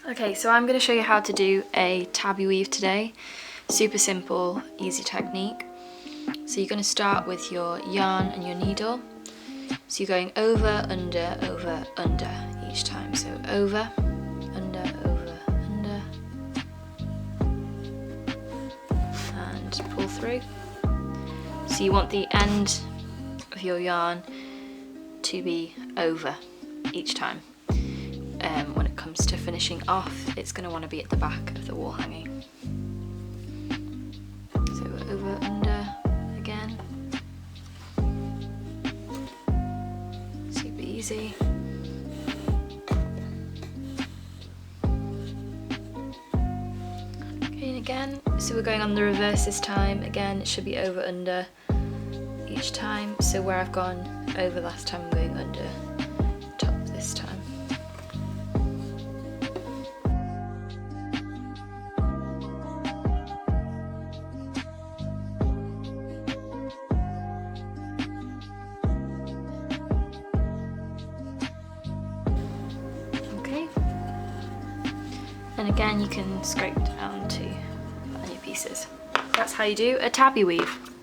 Okay, so I'm going to show you how to do a tabby weave today. Super simple, easy technique. So you're going to start with your yarn and your needle. So you're going over, under each time. So over, under, and pull through. So you want the end of your yarn to be over each time. When it comes to finishing off, it's going to want to be at the back of the wall hanging. So over, under again. Super easy. Okay, and again, so we're going on the reverse this time. Again, it should be over, under each time. So where I've gone over last time, I'm going under top this time. And again, you can scrape down to any pieces. That's how you do a tabby weave.